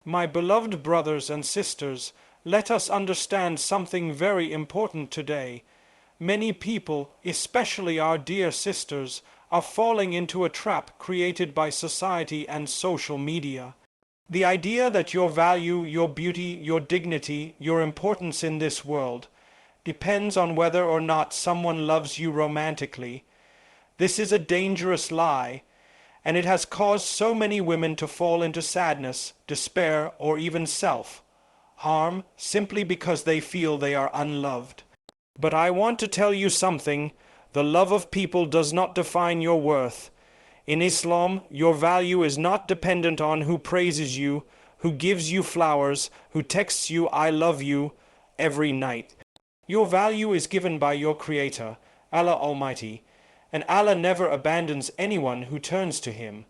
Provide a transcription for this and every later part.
My beloved brothers and sisters, let us understand something very important today. Many people, especially our dear sisters, are falling into a trap created by society and social media. The idea that your value, your beauty, your dignity, your importance in this world depends on whether or not someone loves you romantically. This is a dangerous lie, and it has caused so many women to fall into sadness, despair, or even self-harm simply because they feel they are unloved. But I want to tell you something. The love of people does not define your worth. In Islam, your value is not dependent on who praises you, who gives you flowers, who texts you "I love you" every night. Your value is given by your Creator, Allah Almighty, and Allah never abandons anyone who turns to Him.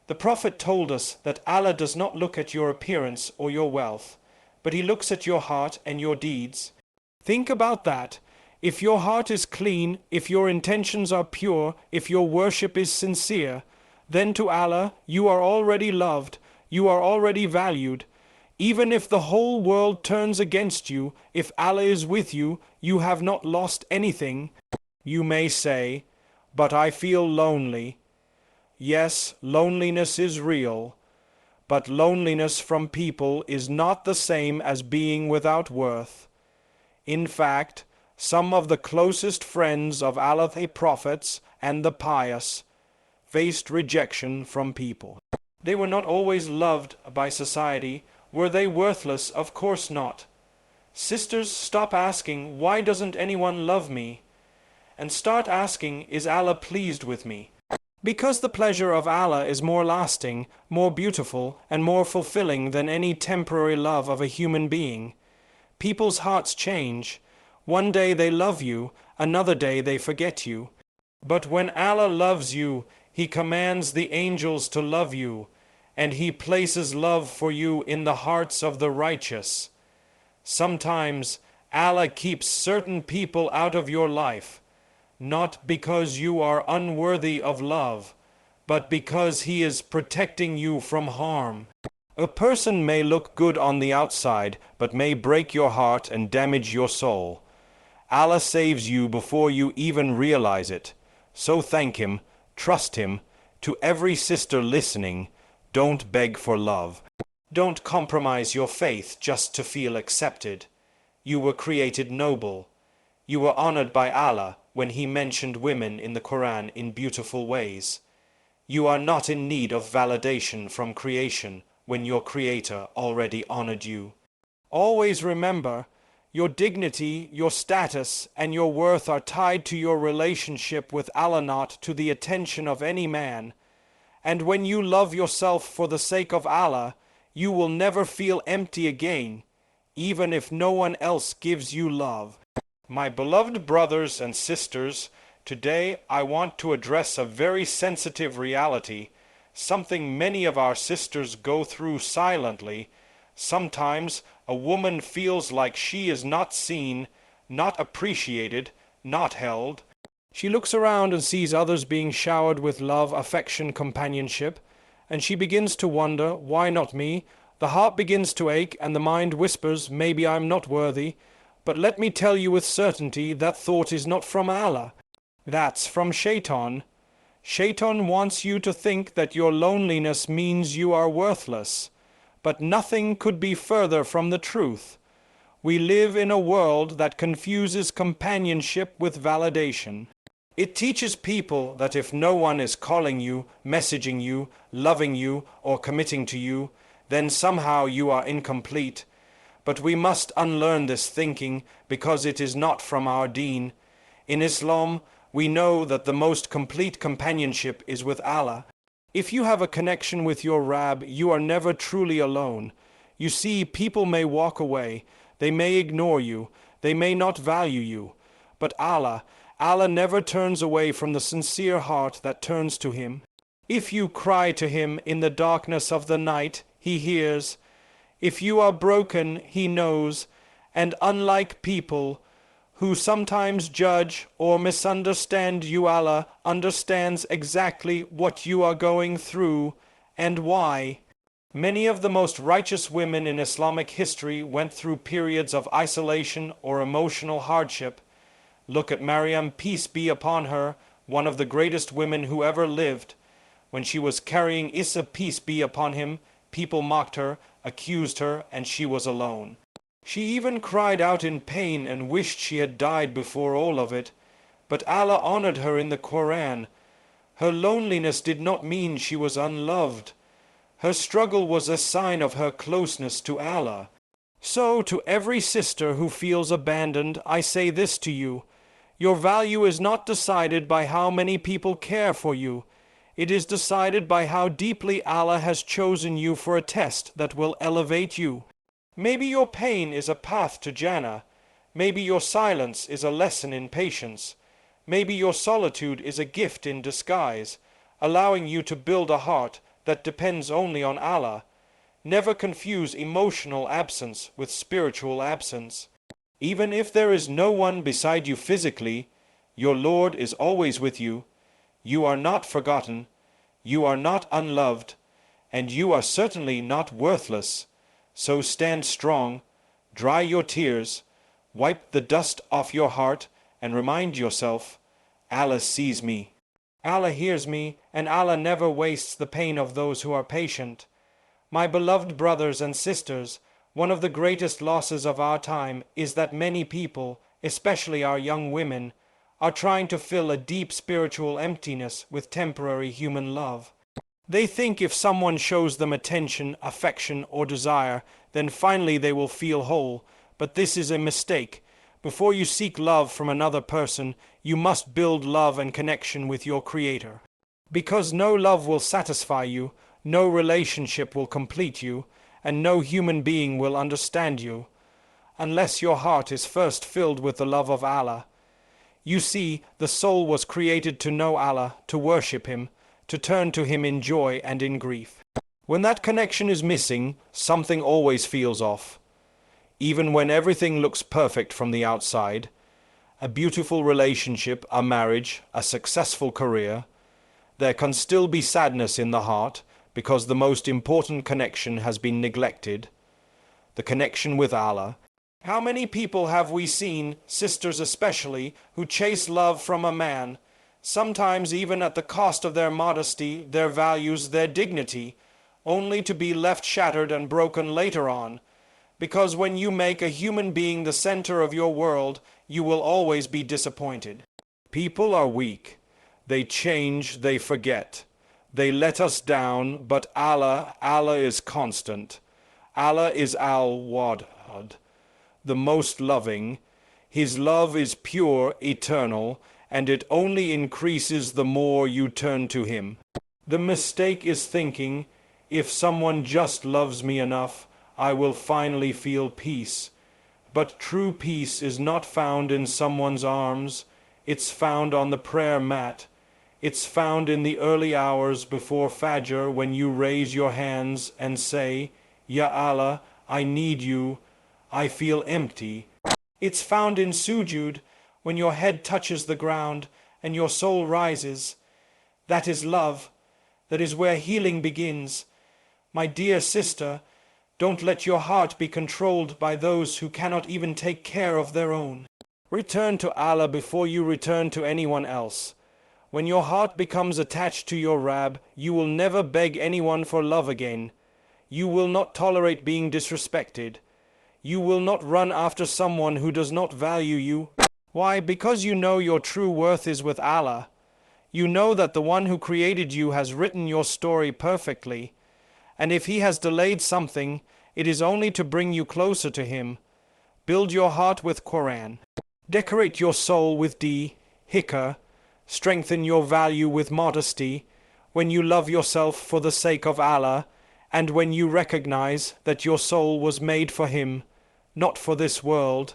The Prophet told us that Allah does not look at your appearance or your wealth, but He looks at your heart and your deeds. Think about that. If your heart is clean, if your intentions are pure, if your worship is sincere, then to Allah you are already loved, you are already valued. Even if the whole world turns against you, if Allah is with you, you have not lost anything. You may say, "But I feel lonely." Yes, loneliness is real, but loneliness from people is not the same as being without worth. In fact, some of the closest friends of Allah's prophets and the pious faced rejection from people. They were not always loved by society. Were they worthless? Of course not. Sisters, stop asking, "Why doesn't anyone love me?" and start asking, "Is Allah pleased with me?" Because the pleasure of Allah is more lasting, more beautiful, and more fulfilling than any temporary love of a human being. People's hearts change. One day they love you, another day they forget you. But when Allah loves you, He commands the angels to love you, and He places love for you in the hearts of the righteous. Sometimes Allah keeps certain people out of your life, not because you are unworthy of love, but because He is protecting you from harm. A person may look good on the outside, but may break your heart and damage your soul. Allah saves you before you even realize it. So thank Him, trust Him. To every sister listening, don't beg for love. Don't compromise your faith just to feel accepted. You were created noble. You were honored by Allah when He mentioned women in the Quran in beautiful ways. You are not in need of validation from creation when your Creator already honored you. Always remember, your dignity, your status, and your worth are tied to your relationship with Allah, not to the attention of any man. And when you love yourself for the sake of Allah, you will never feel empty again, even if no one else gives you love. My beloved brothers and sisters, today I want to address a very sensitive reality, something many of our sisters go through silently. Sometimes a woman feels like she is not seen, not appreciated, not held. She looks around and sees others being showered with love, affection, companionship, and she begins to wonder, "Why not me?" The heart begins to ache, and the mind whispers, "Maybe I'm not worthy." But let me tell you with certainty, that thought is not from Allah. That's from Shaitan. Shaitan wants you to think that your loneliness means you are worthless. But nothing could be further from the truth. We live in a world that confuses companionship with validation. It teaches people that if no one is calling you, messaging you, loving you, or committing to you, then somehow you are incomplete. But we must unlearn this thinking because it is not from our deen. In Islam, we know that the most complete companionship is with Allah. If you have a connection with your Rabb, you are never truly alone. You see, people may walk away, they may ignore you, they may not value you. But Allah never turns away from the sincere heart that turns to Him. If you cry to Him in the darkness of the night, He hears. If you are broken, He knows. And unlike people who sometimes judge or misunderstand you, Allah understands exactly what you are going through and why. Many of the most righteous women in Islamic history went through periods of isolation or emotional hardship. Look at Maryam, peace be upon her, one of the greatest women who ever lived. When she was carrying Isa, peace be upon him, people mocked her, accused her, and she was alone. She even cried out in pain and wished she had died before all of it. But Allah honored her in the Quran. Her loneliness did not mean she was unloved. Her struggle was a sign of her closeness to Allah. So, to every sister who feels abandoned, I say this to you. Your value is not decided by how many people care for you. It is decided by how deeply Allah has chosen you for a test that will elevate you. Maybe your pain is a path to Jannah. Maybe your silence is a lesson in patience. Maybe your solitude is a gift in disguise, allowing you to build a heart that depends only on Allah. Never confuse emotional absence with spiritual absence. Even if there is no one beside you physically, your Lord is always with you. You are not forgotten, you are not unloved, and you are certainly not worthless. So stand strong, dry your tears, wipe the dust off your heart, and remind yourself, Allah sees me. Allah hears me, and Allah never wastes the pain of those who are patient. My beloved brothers and sisters, one of the greatest losses of our time is that many people, especially our young women, are trying to fill a deep spiritual emptiness with temporary human love. They think if someone shows them attention, affection, or desire, then finally they will feel whole, but this is a mistake. Before you seek love from another person, you must build love and connection with your Creator. Because no love will satisfy you, no relationship will complete you, and no human being will understand you, unless your heart is first filled with the love of Allah. You see, the soul was created to know Allah, to worship Him, to turn to Him in joy and in grief. When that connection is missing, something always feels off. Even when everything looks perfect from the outside, a beautiful relationship, a marriage, a successful career, there can still be sadness in the heart because the most important connection has been neglected, the connection with Allah. How many people have we seen, sisters especially, who chase love from a man, sometimes even at the cost of their modesty, their values, their dignity, only to be left shattered and broken later on? Because when you make a human being the center of your world, you will always be disappointed. People are weak. They change, they forget. They let us down, but Allah is constant. Allah is Al-Wadud, the most loving. His love is pure, eternal, and it only increases the more you turn to Him. The mistake is thinking, if someone just loves me enough, I will finally feel peace. But true peace is not found in someone's arms. It's found on the prayer mat. It's found in the early hours before Fajr when you raise your hands and say, Ya Allah, I need you. I feel empty. It's found in sujud when your head touches the ground and your soul rises. That is love. That is where healing begins. My dear sister, don't let your heart be controlled by those who cannot even take care of their own. Return to Allah before you return to anyone else. When your heart becomes attached to your Rabb, you will never beg anyone for love again. You will not tolerate being disrespected. You will not run after someone who does not value you. Why? Because you know your true worth is with Allah. You know that the one who created you has written your story perfectly. And if He has delayed something, it is only to bring you closer to Him. Build your heart with Quran. Decorate your soul with hikr. Strengthen your value with modesty. When you love yourself for the sake of Allah, and when you recognize that your soul was made for Him, not for this world,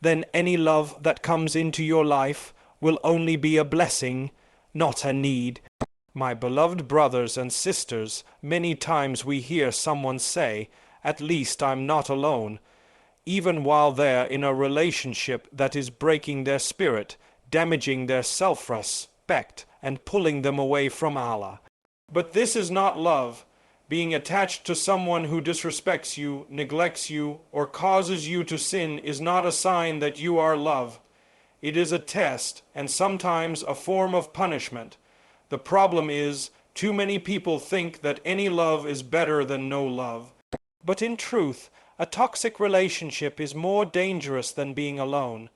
then any love that comes into your life will only be a blessing, not a need. My beloved brothers and sisters, many times we hear someone say, "At least I'm not alone," even while they're in a relationship that is breaking their spirit, damaging their self-respect, and pulling them away from Allah. But this is not love. Being attached to someone who disrespects you, neglects you, or causes you to sin is not a sign that you are love. It is a test and sometimes a form of punishment. The problem is, too many people think that any love is better than no love. But in truth, a toxic relationship is more dangerous than being alone.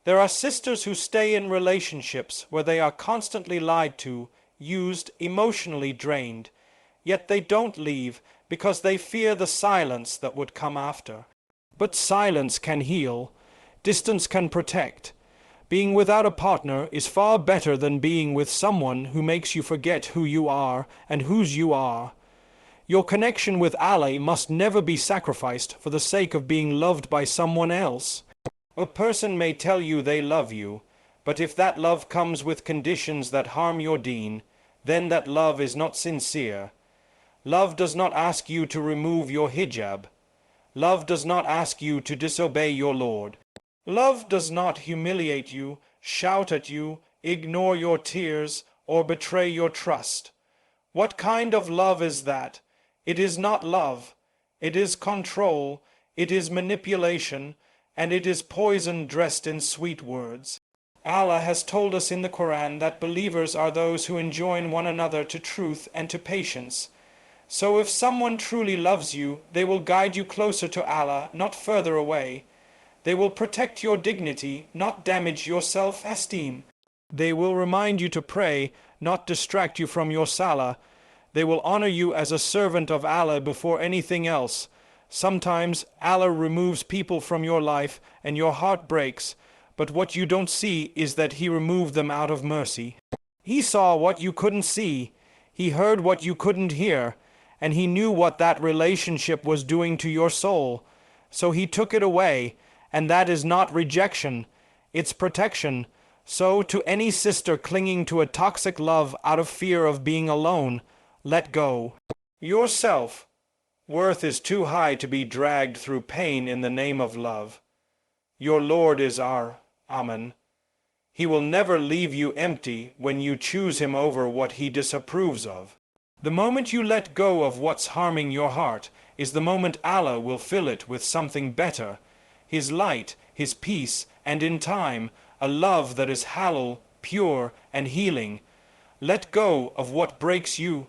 There are sisters who stay in relationships where they are constantly lied to, used, emotionally drained. Yet they don't leave because they fear the silence that would come after. But silence can heal. Distance can protect. Being without a partner is far better than being with someone who makes you forget who you are and whose you are. Your connection with Allah must never be sacrificed for the sake of being loved by someone else. A person may tell you they love you, but if that love comes with conditions that harm your deen, then that love is not sincere. Love does not ask you to remove your hijab. Love does not ask you to disobey your Lord. Love does not humiliate you, shout at you, ignore your tears, or betray your trust. What kind of love is that? It is not love. It is control, it is manipulation, and it is poison dressed in sweet words. Allah has told us in the Quran that believers are those who enjoin one another to truth and to patience. So if someone truly loves you, they will guide you closer to Allah, not further away. They will protect your dignity, not damage your self-esteem. They will remind you to pray, not distract you from your salah. They will honor you as a servant of Allah before anything else. Sometimes Allah removes people from your life and your heart breaks, but what you don't see is that He removed them out of mercy. He saw what you couldn't see. He heard what you couldn't hear. And He knew what that relationship was doing to your soul. So He took it away, and that is not rejection, it's protection. So to any sister clinging to a toxic love out of fear of being alone, let go. Your self-worth is too high to be dragged through pain in the name of love. Your Lord is our Amen. He will never leave you empty when you choose Him over what He disapproves of. The moment you let go of what's harming your heart is the moment Allah will fill it with something better, His light, His peace, and in time, a love that is halal, pure, and healing. Let go of what breaks you.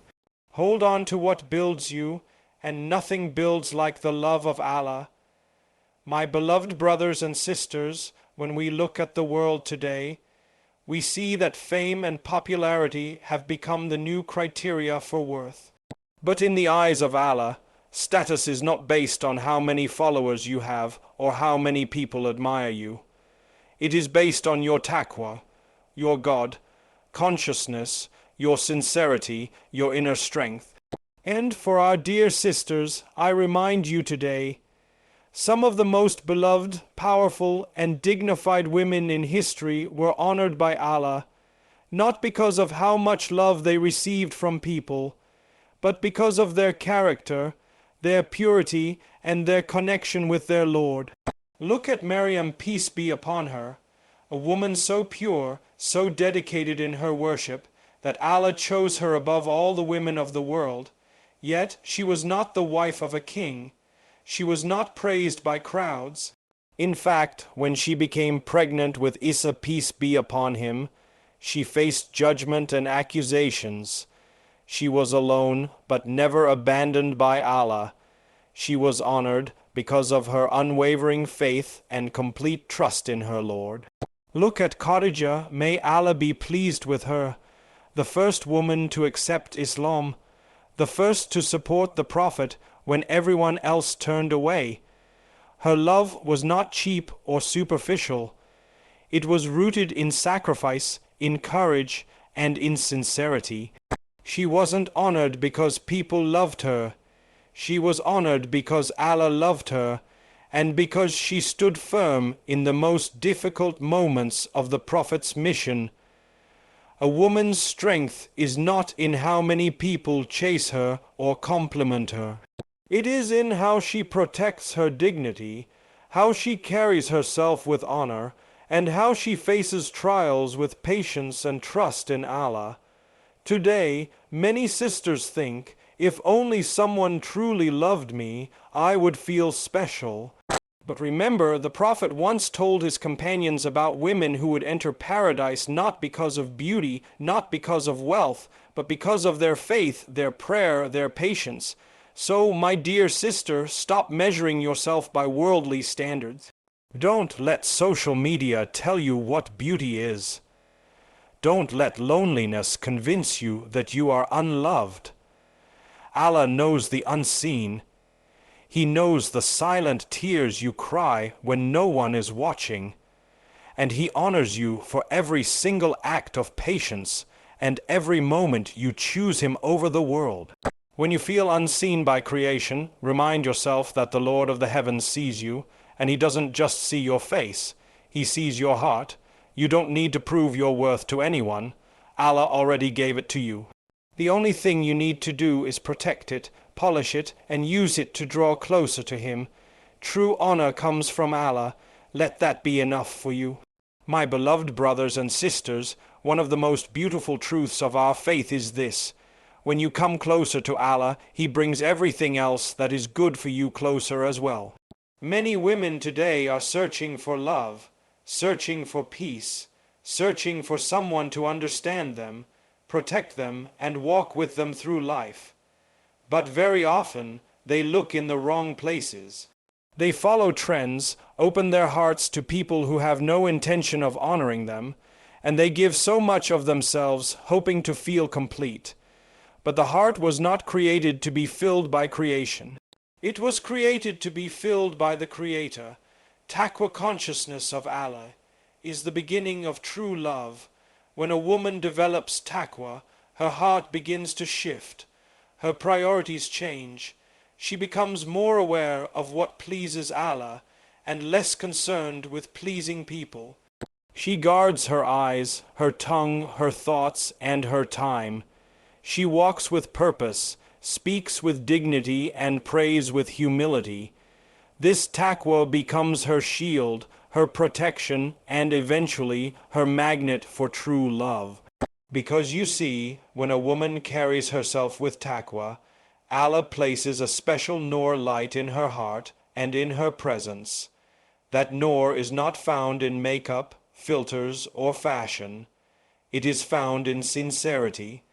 Hold on to what builds you, and nothing builds like the love of Allah. My beloved brothers and sisters, when we look at the world today, we see that fame and popularity have become the new criteria for worth. But in the eyes of Allah, status is not based on how many followers you have or how many people admire you. It is based on your taqwa, your God, consciousness, your sincerity, your inner strength. And for our dear sisters, I remind you today, some of the most beloved, powerful, and dignified women in history were honored by Allah, not because of how much love they received from people, but because of their character, their purity, and their connection with their Lord. Look at Maryam, peace be upon her, a woman so pure, so dedicated in her worship, that Allah chose her above all the women of the world, yet she was not the wife of a king. She was not praised by crowds. In fact, when she became pregnant with Isa, peace be upon him, she faced judgment and accusations. She was alone, but never abandoned by Allah. She was honored because of her unwavering faith and complete trust in her Lord. Look at Khadijah, may Allah be pleased with her, the first woman to accept Islam, the first to support the Prophet when everyone else turned away. Her love was not cheap or superficial. It was rooted in sacrifice, in courage, and in sincerity. She wasn't honored because people loved her. She was honored because Allah loved her, and because she stood firm in the most difficult moments of the Prophet's mission. A woman's strength is not in how many people chase her or compliment her. It is in how she protects her dignity, how she carries herself with honor, and how she faces trials with patience and trust in Allah. Today, many sisters think If only someone truly loved me, I would feel special. But remember, the Prophet once told his companions about women who would enter paradise not because of beauty, not because of wealth, but because of their faith, their prayer, their patience. So, my dear sister, stop measuring yourself by worldly standards. Don't let social media tell you what beauty is. Don't let loneliness convince you that you are unloved. Allah knows the unseen. He knows the silent tears you cry when no one is watching, and He honors you for every single act of patience and every moment you choose Him over the world. When you feel unseen by creation, remind yourself that the Lord of the heavens sees you, and He doesn't just see your face, He sees your heart. You don't need to prove your worth to anyone. Allah already gave it to you. The only thing you need to do is protect it, polish it, and use it to draw closer to Him. True honor comes from Allah. Let that be enough for you. My beloved brothers and sisters, one of the most beautiful truths of our faith is this. When you come closer to Allah, He brings everything else that is good for you closer as well. Many women today are searching for love, searching for peace, searching for someone to understand them, protect them, and walk with them through life. But very often, they look in the wrong places. They follow trends, open their hearts to people who have no intention of honoring them, and they give so much of themselves, hoping to feel complete. But the heart was not created to be filled by creation. It was created to be filled by the Creator. Taqwa consciousness of Allah is the beginning of true love. When a woman develops taqwa, her heart begins to shift. Her priorities change. She becomes more aware of what pleases Allah and less concerned with pleasing people. She guards her eyes, her tongue, her thoughts, and her time. She walks with purpose, speaks with dignity, and prays with humility. This taqwa becomes her shield, her protection, and eventually her magnet for true love. Because you see, when a woman carries herself with taqwa, Allah places a special nur light in her heart and in her presence. That nur is not found in makeup, filters, or fashion. It is found in sincerity.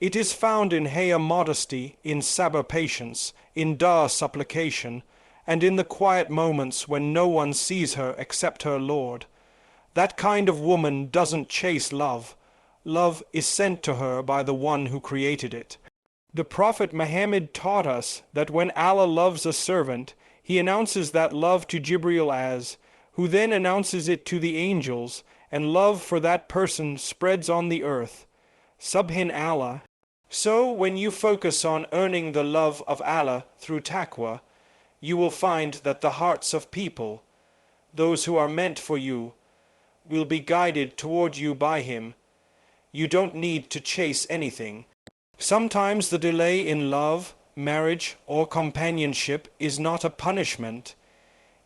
It is found in haya modesty, in sabr patience, in da supplication, and in the quiet moments when no one sees her except her Lord. That kind of woman doesn't chase love. Love is sent to her by the one who created it. The Prophet Muhammad taught us that when Allah loves a servant, He announces that love to Jibreel as, who then announces it to the angels, and love for that person spreads on the earth. Subhan Allah. So when you focus on earning the love of Allah through taqwa, you will find that the hearts of people, those who are meant for you, will be guided toward you by Him. You don't need to chase anything. Sometimes the delay in love, marriage, or companionship is not a punishment.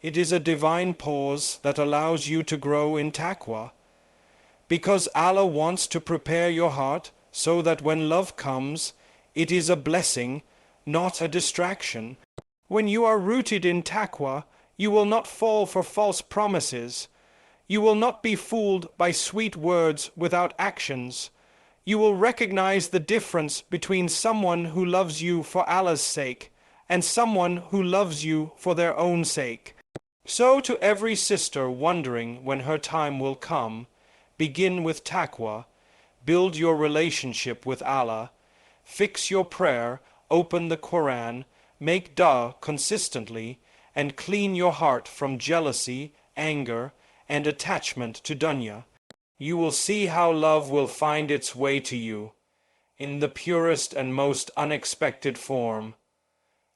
It is a divine pause that allows you to grow in taqwa. Because Allah wants to prepare your heart so that when love comes, it is a blessing, not a distraction. When you are rooted in taqwa, you will not fall for false promises. You will not be fooled by sweet words without actions. You will recognize the difference between someone who loves you for Allah's sake and someone who loves you for their own sake. So to every sister wondering when her time will come, begin with taqwa, build your relationship with Allah, fix your prayer, open the Quran, make dua consistently, and clean your heart from jealousy, anger, and attachment to dunya. You will see how love will find its way to you, in the purest and most unexpected form.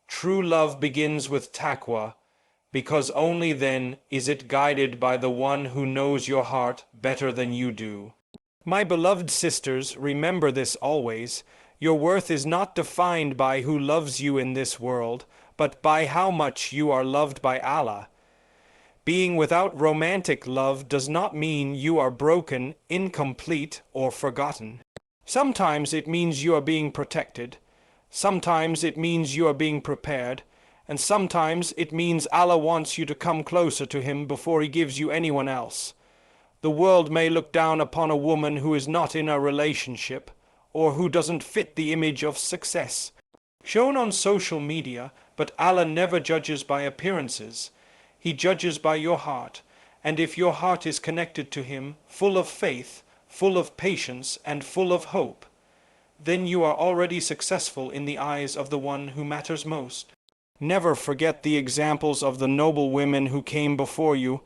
True love begins with taqwa, because only then is it guided by the one who knows your heart better than you do. My beloved sisters, remember this always. Your worth is not defined by who loves you in this world, but by how much you are loved by Allah. Being without romantic love does not mean you are broken, incomplete, or forgotten. Sometimes it means you are being protected. Sometimes it means you are being prepared, and sometimes it means Allah wants you to come closer to Him before He gives you anyone else. The world may look down upon a woman who is not in a relationship, or who doesn't fit the image of success shown on social media, but Allah never judges by appearances. He judges by your heart, and if your heart is connected to Him, full of faith, full of patience, and full of hope, then you are already successful in the eyes of the one who matters most. Never forget the examples of the noble women who came before you,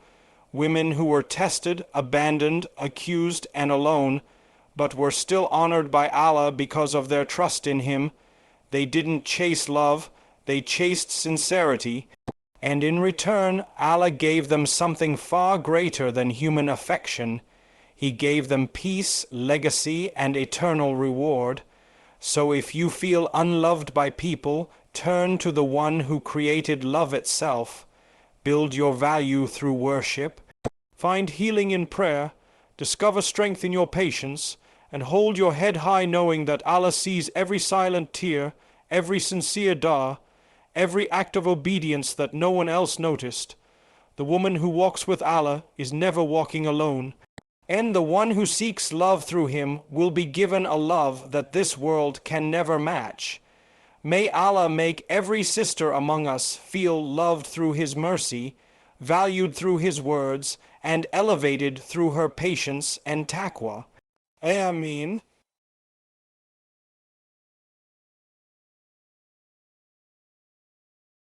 women who were tested, abandoned, accused, and alone, but were still honored by Allah because of their trust in Him. They didn't chase love, they chased sincerity, and in return Allah gave them something far greater than human affection. He gave them peace, legacy, and eternal reward. So if you feel unloved by people, turn to the one who created love itself. Build your value through worship. Find healing in prayer. Discover strength in your patience. And hold your head high knowing that Allah sees every silent tear, every sincere dua, every act of obedience that no one else noticed. The woman who walks with Allah is never walking alone. And the one who seeks love through Him will be given a love that this world can never match. May Allah make every sister among us feel loved through His mercy, valued through His words, and elevated through her patience and taqwa. Ameen.